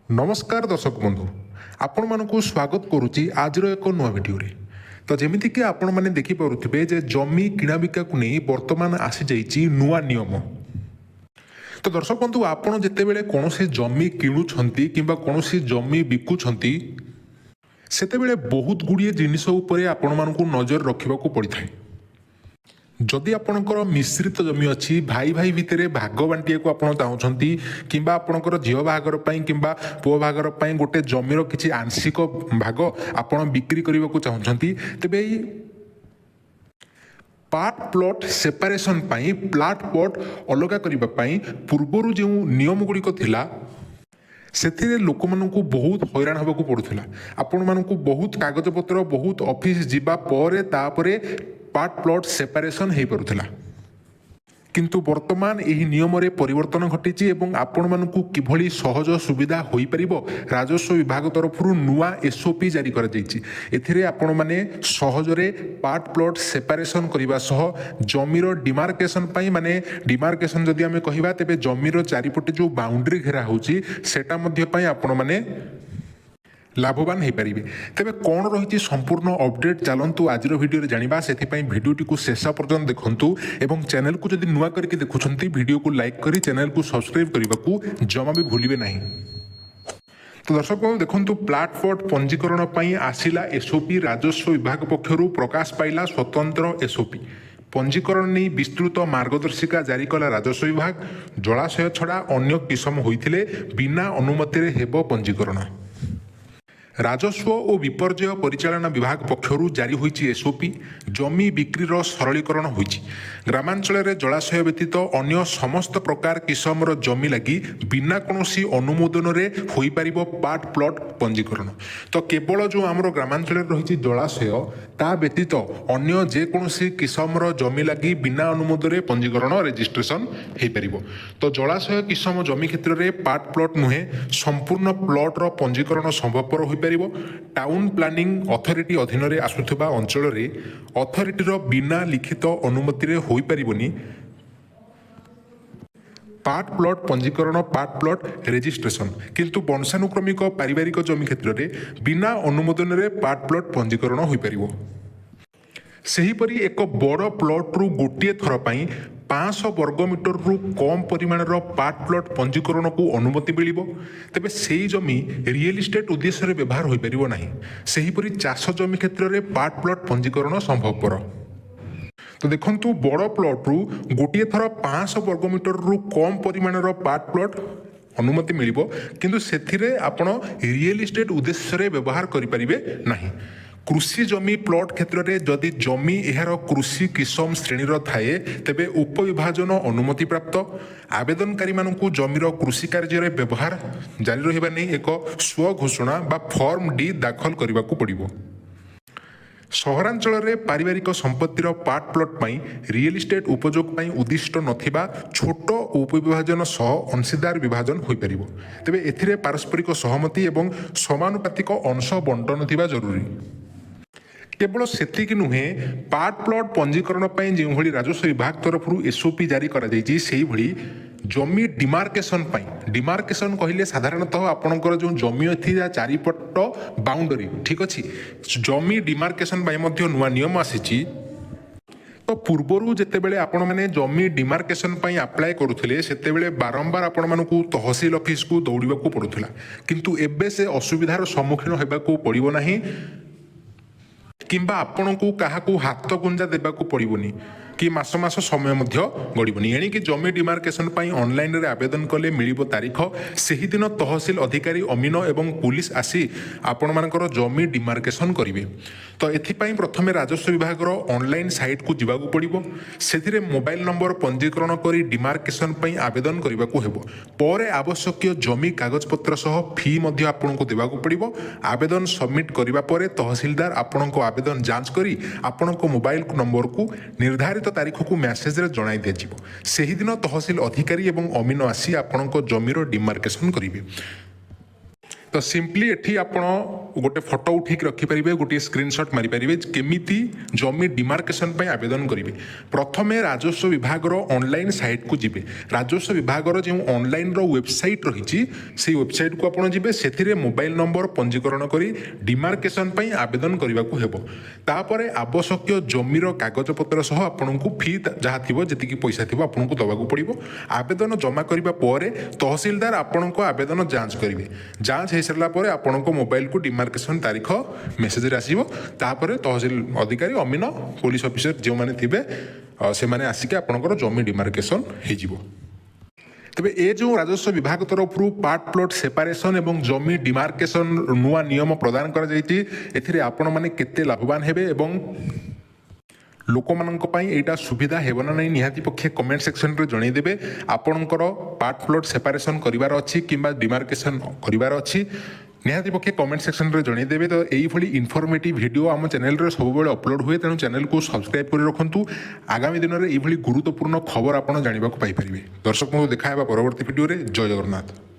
नमस्कार दर्शक बंधु आपण मानकु स्वागत करुच्ची आज एक नुआ वीडियो रे। तो जमीती कि आपण माने देखि पारुथिबे जे जमी किणा बिका को नहीं वर्तमान आसी जाइछि नुआ नियम। तो दर्शक बंधु आपण जेतेबेले कोनोसी जमी किणुछंती किंबा कोनोसी जमी बिकुछंती सेतेबेले बहुत गुड़िए जिनिस उपरे आपण मानकु नजर रखिबाकू पड़िथाय। जदि आपणकर मिश्रित जमी अच्छी भाई भाई भितर भाग बांटिया को आपण चाहूँगी किंबा आपणकर झील बाहागर किंबा पुओ बाहागर गोटे जमीर किसी आंशिक भाग आपण बिक्री करने को चाहूँगी तेबे part plot separation plot plot अलग करने पूर्वर जो नियम गुड़िक थिला से लोक मानू बहुत हैरान होगा पड़ूला। आपण मानू बहुत कागज पत्र बहुत ऑफिस जीवा तापरे पार्ट प्लॉट सेपरेशन हो पारुला किंतु वर्तमान यही नियम रे परिवर्तन घटी आपण मानू किभली सहज सुविधा हो पार राजस्व विभाग तरफ नुआ एसओपी जारी कर आपण माने सहजरे पार्ट प्लॉट सेपरेशन करने सह जमीर डिमार्केशन माने डिमार्केशन जदि आम कहवा तेरे जमीर चारिपटे जो बाउंड्री घेरा होची सेटा मध्य पई आपण माने लाभवान हो पारे। तेरे कौन रही संपूर्ण अपडेट चलतु आज भिडियो जाना से भिडियोटी को शेष पर्यटन देखूँ और चैनल को जब नुआ करके देखुं भिडियो को लाइक करी चैनल को सब्सक्राइब करने को जमा भी भूलिए नहीं। तो दर्शक देखो प्लाटफॉट पंजीकरण आसिला एसओपी राजस्व विभाग पक्षर प्रकाश पाइला स्वतंत्र एसओपी पंजीकरण नहीं विस्तृत मार्गदर्शिका जारी कला राजस्व विभाग जलाशय छड़ा अन्य किसम होइथिले बिना अनुमति हेब पंजीकरण। राजस्व और विपर्यय परिचालना विभाग पक्षर जारी होइछि एसओपी जमी बिक्रीर सरलीकरण होइछि। ग्रामांचल में जलाशय व्यतीत अन्य समस्त प्रकार किसमर जमी लगी बिना कौनसी अनुमोदन रे होई पारिबो पार्ट प्लॉट पंजीकरण। तो केवल जो आमर ग्रामांचल रही जलाशय ता व्यतीत अन्य जेकोसी किसमर जमी लगी बिना अनुमोदन रे पंजीकरण रेजिस्ट्रेशन हो पारिबो। तो जलाशय किसम जमी क्षेत्र में पार्ट प्लॉट नुहे संपूर्ण प्लॉटर पंजीकरण संभवपर हो टाउन प्लानिंग अथॉरिटी अधीन रे आसुथिबा अंचल रे अथॉरिटीर बिना लिखित अनुमति रे होई परिबोनी पार्ट प्लॉट पंजीकरण पार्ट प्लॉट रेजिस्ट्रेशन किंतु वंशानुक्रमिक पारिवारिक जमी क्षेत्र में बिना अनुमोदन रे पार्ट प्लॉट पंजीकरण होई परिबो। सेहीपरि एक बड़ प्लॉट रु गोटे थर पई 500 वर्गमीटर रु कम परिमाणर पार्ट प्लॉट पंजीकरण को अनुमति मिलिबो। तेबे सेही जमी रियल इस्टेट उद्देश्य व्यवहार हो पारिबो नाही। सेहीपरि चाष जमी क्षेत्र में पार्ट प्लॉट पंजीकरण संभवपर। तो देखंतु बड़ प्लॉट रु गोटे थर 500 वर्गमीटर रु कम परिमाणर पार्ट प्लॉट अनुमति मिलिबो किंतु सेथिरे आपण रियल इस्टेट उद्देश्य व्यवहार करि परिबे नाही। कृषि जमी प्लॉट क्षेत्र में जदि जमी यार कृषि किसम श्रेणीर थाए तेबे उपविभाजन अनुमति प्राप्त आवेदनकारी मानू जमीर कृषि कार्य व्यवहार जारी रहिबा नहीं एक स्व घोषणा बा फॉर्म डी दाखल करने को पड़िबो। सहरांचल में पारिवारिक संपत्तिर पार्ट प्लॉट रियल इस्टेट उपयोग उद्दिष्ट नथिबा छोट उपविभाजन सह अंशीदार विभाजन हो पार तेबे एथिरे पारस्परिक सहमति एवं समानुपातिक अंश बंटन थिबा जरूरी। केवल सेतिक नुहे पार्ट प्लॉट पंजीकरण जो भली राजस्व विभाग तरफ एसओपी जारी करा जाइछि सेही भली जमी डिमार्केशन कहले साधारणतः आपणकर जो जमी अच्छी चारिपट बाउंडरी ठीक अच्छी जमी डिमार्केशन नुआ नियम आसी। तो पूर्वर जितेबले आपण मैंने जमी डिमार्केशन आप्लाय करुले से बारंबार आपण मानू तहसील ऑफिस को दौड़ा पड़ूला किंतु एबे से असुविधार सम्मुखीन होगा पड़ो ना किंबा आपण को क्या हाथ गुंजा देवाक पड़ोनी कि मास मास समय गड़बनी एणिकी जमी डिमार्केशन ऑनलाइन रे आवेदन कले मिलिबो तारीख सेही दिन तहसील अधिकारी अमीन एवं पुलिस आसी आपण मानकर जमी डिमार्केशन करिवे। तो एथिपाई प्रथमे राजस्व विभाग ऑनलाइन साइट को जीवाकू पड़िबो सेथिरे मोबाइल नंबर पंजीकरण करी डिमार्केशन आवेदन करने को हेबो परे आवश्यक जमी कागजपत्र सह फी मध्य आपनको देवाकू पड़िबो। आवेदन सबमिट करिबा परे तहसीलदार आपनको आवेदन जांच करी आपनको मोबाइल नंबर को निर्धारित तारीख को मैसेज रे जणाई दिजिबो सेही दिन तहसील अधिकारी एवं अमीन आसी आपनको जमीर डिमार्केशन करिवे। तो सिंपली एठी आपण गोटे फोटो उठेक रखिपारे गोटे स्क्रीनशॉट मारिपारे केमिति जमी डिमार्केशन पर आवेदन करेंगे। प्रथमे राजस्व विभाग ऑनलाइन साइट को जीवे। राजस्व विभाग जो ऑनलाइन वेबसाइट रही से वेबसाइट को आपड़ जी से मोबाइल नंबर पंजीकरण कर डिमार्केशन पर आवेदन करने को हेब। तापर आवश्यक जमीर कागजपत्र सह आपन को फी जहाँ थी जी पैसा थी आपन को दवाक पड़ो। आवेदन जमा करने पर तहसीलदार आपण को आवेदन जांच करेंगे। जांच हो सारा पर आपण को मोबाइल को डिमार्केशन तारीख मेसेज आसो। तापर तहसील अधिकारी अमीन पुलिस ऑफिसर जो मैंने थे से मैंने आसिक आपंकर जमी डिमार्केशन हो। तेबे ए जो राजस्व विभाग तरफ पार्ट प्लॉट सेपारेशन एवं जमी डिमार्केशन नुआ नियम प्रदान कर एथिरे आपण माने केते लाभवान हेबे एवं लोक मानक पई एटा सुविधा हेबो ना नहीं निहाती पक्षे कमेंट सेक्शन रे जणै देबे। आपणकर पार्ट प्लॉट सेपारेशन करिवार अछि किंबा डिमार्केशन करिवार अछि निहाती पक्षे कमेंट सेक्शन रे जणै देबे। तो एई भली इनफॉर्मेटिव वीडियो आम चैनल रे सब बेले अपलोड हुए तेणु चैनल को सब्सक्राइब कर रखंतु। आगामी दिन में एई भली गुरुत्वपूर्ण खबर आपण जानिबा को पाई परिबे। दर्शक बंधु देखा हेबा परवर्ती वीडियो रे। जय जगन्नाथ।